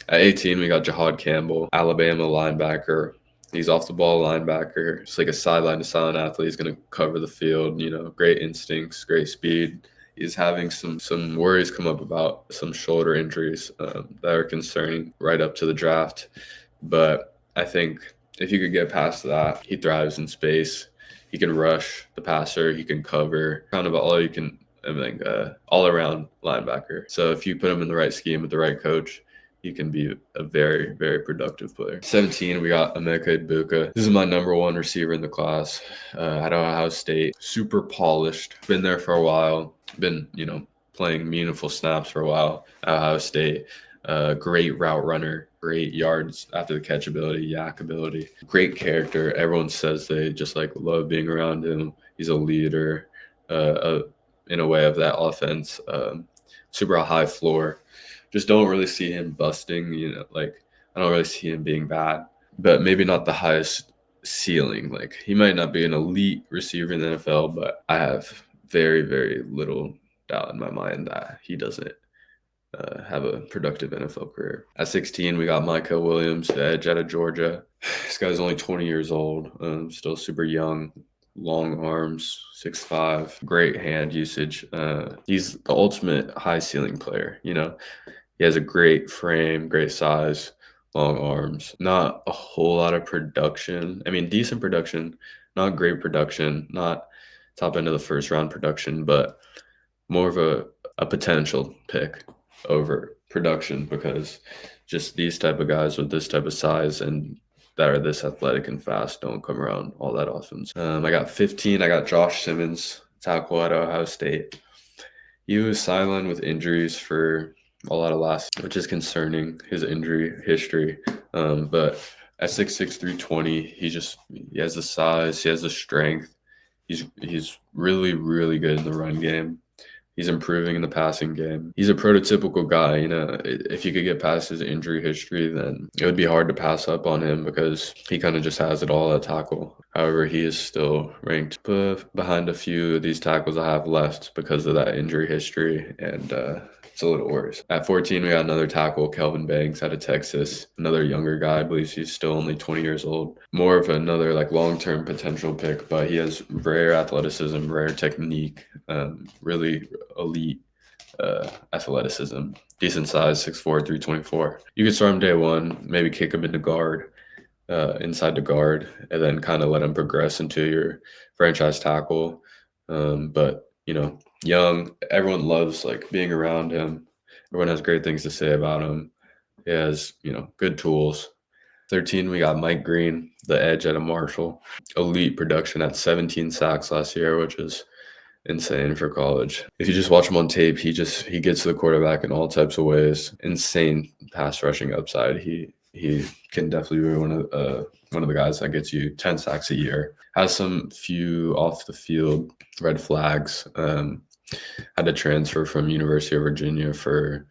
At 18, we got Jahad Campbell, Alabama linebacker. He's off the ball linebacker. Just like a sideline to sideline athlete. He's going to cover the field, great instincts, great speed. He's having some worries come up about some shoulder injuries that are concerning right up to the draft. But I think if you could get past that, he thrives in space. He can rush the passer. He can cover. Kind of all around linebacker. So if you put him in the right scheme with the right coach, he can be a very, very productive player. 17, we got Emeka Egbuka. This is my number one receiver in the class at Ohio State. Super polished. Been there for a while. Been, playing meaningful snaps for a while at Ohio State. Great route runner. Great yards after the catch ability, yak ability. Great character. Everyone says they just love being around him. He's a leader in a way of that offense. Super high floor. Just don't really see him busting, I don't really see him being bad, but maybe not the highest ceiling. He might not be an elite receiver in the NFL, but I have very, very little doubt in my mind that he doesn't have a productive NFL career. At 16, we got Micah Williams, the edge out of Georgia. This guy's only 20 years old, still super young. Long arms, 6'5", great hand usage. He's the ultimate high ceiling player, He has a great frame, great size, long arms. Not a whole lot of production. I mean, decent production, not great production, not top end of the first round production, but more of a potential pick over production because just these type of guys with this type of size and that are this athletic and fast don't come around all that often. I got 15. I got Josh Simmons, tackle at Ohio State. He was sidelined with injuries for a lot of last, which is concerning, his injury history. But at 6'6", 320, he has the size, he has the strength. He's really, really good in the run game. He's improving in the passing game. He's a prototypical guy. If you could get past his injury history, then it would be hard to pass up on him because he kind of just has it all at tackle. However, he is still ranked behind a few of these tackles I have left because of that injury history, and it's a little worse. At 14, we got another tackle, Kelvin Banks out of Texas. Another younger guy. I believe he's still only 20 years old. More of another long-term potential pick, but he has rare athleticism, rare technique, really elite athleticism. Decent size, 6'4", 324. You could start him day one, maybe kick him into guard, inside the guard, and then kind of let him progress into your franchise tackle. But young, everyone loves being around him. Everyone has great things to say about him. He has, good tools. 13, we got Mike Green, the edge at a Marshall. Elite production at 17 sacks last year, which is insane for college. If you just watch him on tape, he gets to the quarterback in all types of ways. Insane pass rushing upside. He can definitely be one of the guys that gets you 10 sacks a year. Has some few off the field red flags. Had to transfer from University of Virginia for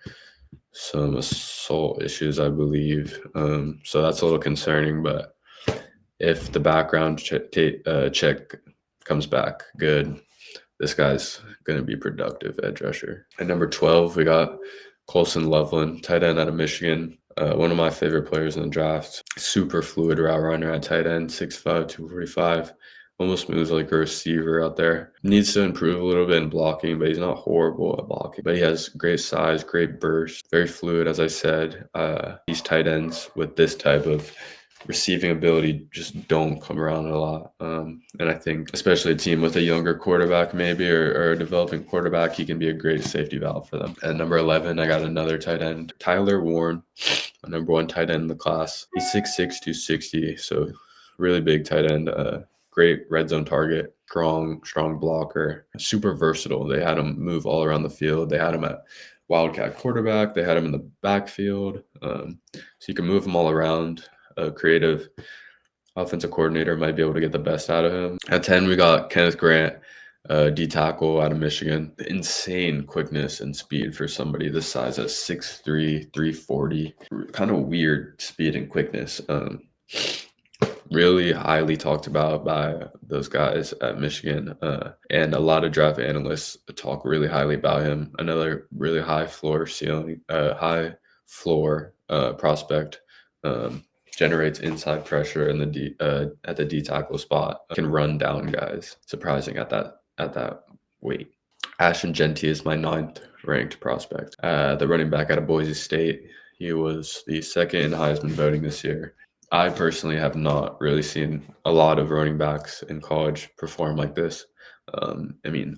some assault issues, I believe. So that's a little concerning, but if the background check comes back good, this guy's going to be productive edge rusher. At number 12, we got Colson Loveland, tight end out of Michigan. One of my favorite players in the draft. Super fluid route runner at tight end, 6'5", 245. Almost moves like a receiver out there. Needs to improve a little bit in blocking, but he's not horrible at blocking. But he has great size, great burst, very fluid, as I said. These tight ends with this type of receiving ability just don't come around a lot. And I think especially a team with a younger quarterback maybe or a developing quarterback, he can be a great safety valve for them. At number 11, I got another tight end, Tyler Warren, my number 1 tight end in the class. He's 6'6", 260, so really big tight end. Great red zone target, strong blocker, super versatile. They had him move all around the field. They had him at wildcat quarterback. They had him in the backfield. So you can move him all around. A creative offensive coordinator might be able to get the best out of him. At 10, we got Kenneth Grant, D tackle out of Michigan. Insane quickness and speed for somebody this size at 6'3", 340. Kind of weird speed and quickness. Really highly talked about by those guys at Michigan. And a lot of draft analysts talk really highly about him. Another really high floor prospect. Generates inside pressure in the at the D tackle spot. Can run down guys. Surprising at that weight. Ashton Jeanty is my 9th ranked prospect. The running back out of Boise State. He was the 2nd in Heisman voting this year. I personally have not really seen a lot of running backs in college perform like this.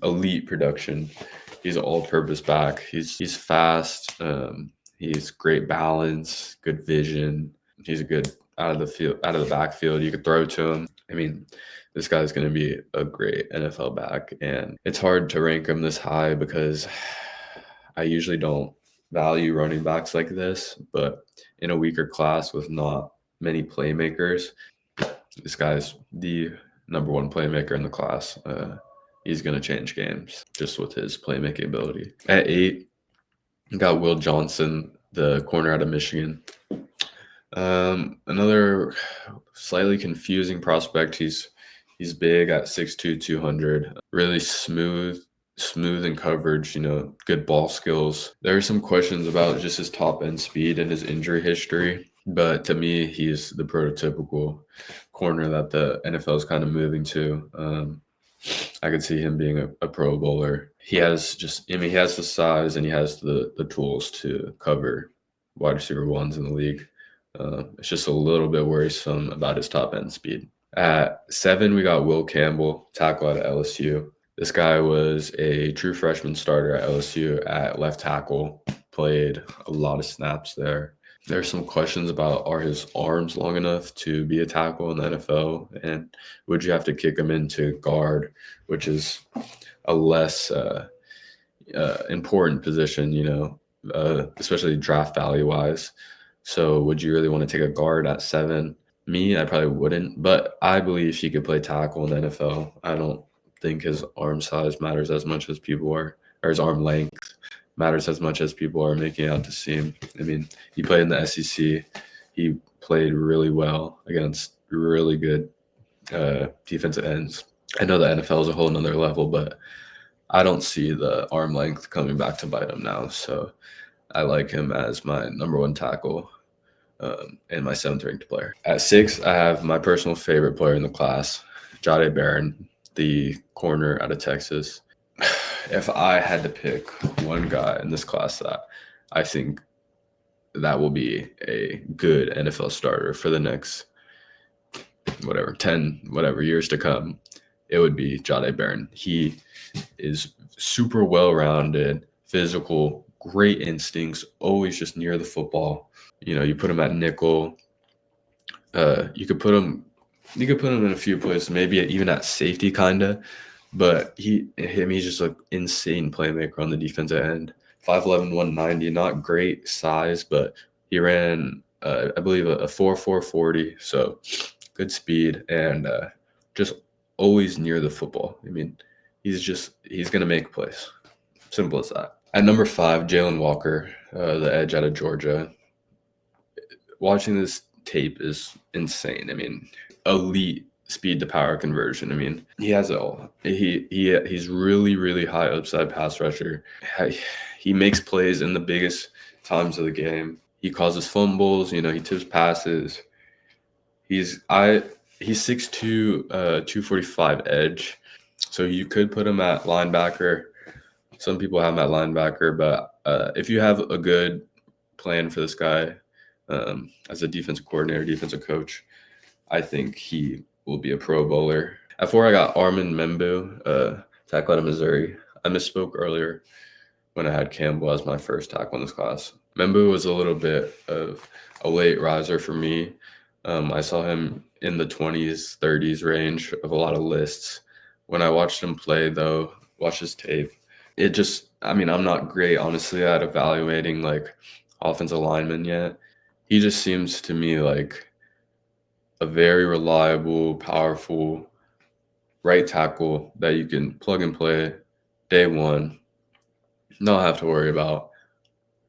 Elite production. He's an all-purpose back. He's fast. He's great balance, good vision. He's a good out of the backfield. You could throw to him. This guy's going to be a great NFL back, and it's hard to rank him this high because I usually don't value running backs like this. But in a weaker class with not many playmakers, this guy's the number 1 playmaker in the class. He's going to change games just with his playmaking ability. At 8, we got Will Johnson, the corner out of Michigan. Another slightly confusing prospect. He's big at 6'2", 200. Really smooth in coverage, good ball skills. There are some questions about just his top end speed and his injury history, but to me, he's the prototypical corner that the NFL is kind of moving to. I could see him being a Pro Bowler. He has he has the size and he has the tools to cover wide receiver 1s in the league. It's just a little bit worrisome about his top end speed. At 7, we got Will Campbell, tackle out of LSU. This guy was a true freshman starter at LSU at left tackle, played a lot of snaps there. There's some questions about, are his arms long enough to be a tackle in the NFL? And would you have to kick him into guard, which is a less important position, especially draft value wise. So would you really want to take a guard at 7? Me, I probably wouldn't, but I believe he could play tackle in the NFL. I don't think his arm size matters as much as people are, or his arm length matters as much as people are making out to seem. He played in the SEC. He played really well against really good defensive ends. I know the NFL is a whole nother level, but I don't see the arm length coming back to bite him now. So I like him as my number 1 tackle and my 7th ranked player. At 6, I have my personal favorite player in the class, Jahdae Barron, the corner out of Texas. If I had to pick one guy in this class that I think that will be a good NFL starter for the next 10 years to come, it would be Jahdae Barron. He is super well-rounded, physical, great instincts, always just near the football. You put him at nickel, You could put him in a few places, maybe even at safety, kinda. But he's just an insane playmaker on the defensive end. 5'11", 190, not great size, but he ran, I believe, a 4.40, so good speed and just always near the football. I mean, he's gonna make plays. Simple as that. At number 5, Jalen Walker, the edge out of Georgia. Watching this tape is insane. I mean, elite speed to power conversion. I mean, he has it all. He's really, really high upside pass rusher. He makes plays in the biggest times of the game. He causes fumbles. He tips passes. He's 6'2", 245 edge. So you could put him at linebacker. Some people have him at linebacker, but if you have a good plan for this guy as a defensive coordinator, defensive coach, I think he will be a Pro Bowler. At 4, I got Armin Membu, tackle out of Missouri. I misspoke earlier when I had Campbell as my first tackle in this class. Membu was a little bit of a late riser for me. I saw him in the 20s, 30s range of a lot of lists. When I watched him play, though, watch his tape, I'm not great, honestly, at evaluating, offensive linemen yet. He just seems to me like a very reliable, powerful right tackle that you can plug and play day one, not have to worry about.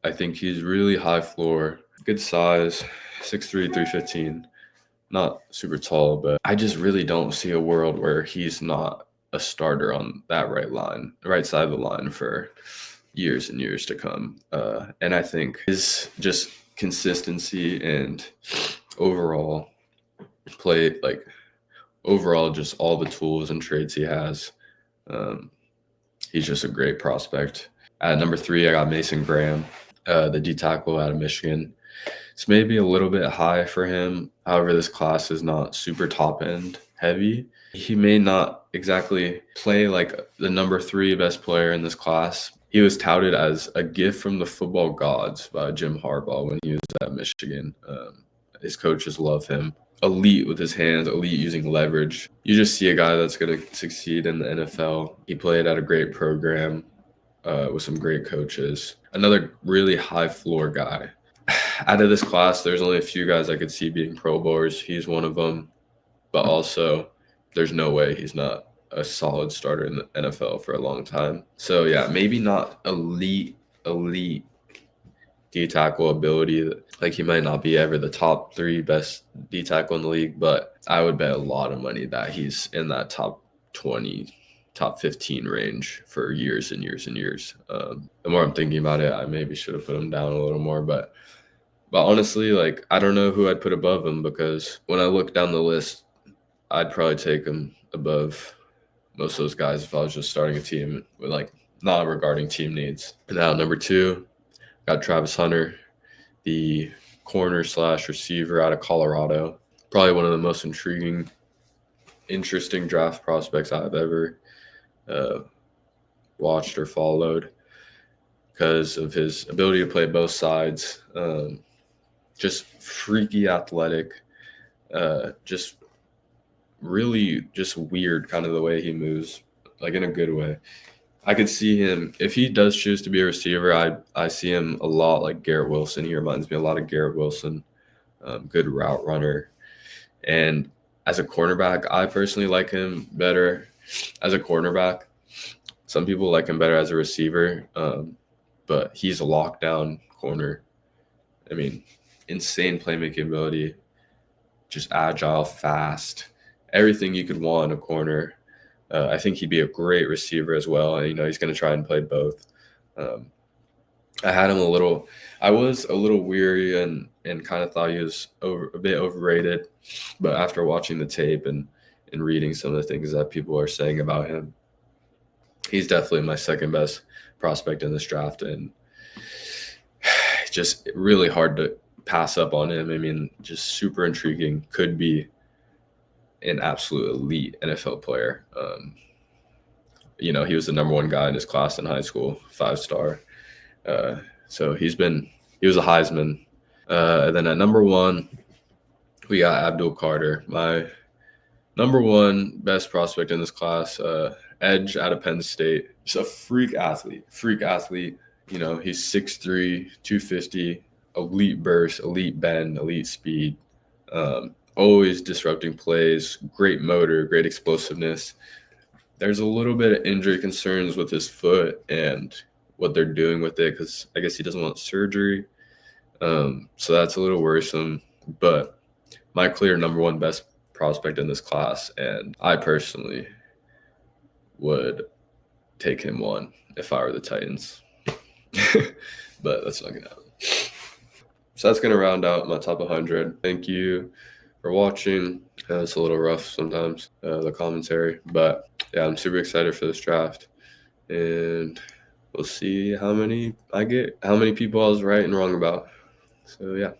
I think he's really high floor, good size, 6'3", 315. Not super tall, but I just really don't see a world where he's not a starter on that right side of the line for years and years to come. And I think his just consistency and overall play, overall just all the tools and traits he has, he's just a great prospect. At number 3, I got Mason Graham, the D tackle out of Michigan. It's maybe a little bit high for him. However, this class is not super top end heavy. He may not exactly play like the number 3 best player in this class. He was touted as a gift from the football gods by Jim Harbaugh when he was at Michigan. His coaches love him. Elite with his hands, elite using leverage. You just see a guy that's going to succeed in the NFL. He played at a great program with some great coaches. Another really high floor guy. Out of this class, there's only a few guys I could see being Pro Bowlers. He's one of them. But also, there's no way he's not a solid starter in the NFL for a long time. So, yeah, maybe not elite D-tackle ability. He might not be ever the top 3 best D-tackle in the league, but I would bet a lot of money that he's in that top 20, top 15 range for years and years and years. The more I'm thinking about it, I maybe should have put him down a little more, but honestly, I don't know who I'd put above him, because when I look down the list, I'd probably take him above most of those guys if I was just starting a team with not regarding team needs. And now number 2, got Travis Hunter, the corner / receiver out of Colorado. Probably one of the most interesting draft prospects I've ever watched or followed, because of his ability to play both sides. Just freaky athletic, just really just weird kind of the way he moves, in a good way. I could see him, if he does choose to be a receiver, I see him a lot like Garrett Wilson. He reminds me a lot of Garrett Wilson, good route runner. And as a cornerback, I personally like him better as a cornerback. Some people like him better as a receiver, but he's a lockdown corner. I mean, insane playmaking ability, just agile, fast, everything you could want in a corner. I think he'd be a great receiver as well. And, he's going to try and play both. I had him I was a little weary and kind of thought he was a bit overrated. But after watching the tape and reading some of the things that people are saying about him, he's definitely my second best prospect in this draft. And just really hard to pass up on him. I mean, just super intriguing. Could be an absolute elite NFL player. He was the number 1 guy in his class in high school, 5-star. So he was a Heisman. And then at number 1, We got Abdul Carter, my number one best prospect in this class, edge out of Penn State. Just a freak athlete. You know, he's 6'3", 250, elite burst, elite bend, elite speed. Always disrupting plays, great motor, great explosiveness. There's a little bit of injury concerns with his foot and what they're doing with it because I guess he doesn't want surgery. So that's a little worrisome. But my clear number one best prospect in this class, and I personally would take him one if I were the Titans. But that's not gonna happen. So that's gonna round out my top 100. Thank you for watching. It's a little rough sometimes, the commentary, but yeah, I'm super excited for this draft, and we'll see how many people I was right and wrong about. So yeah.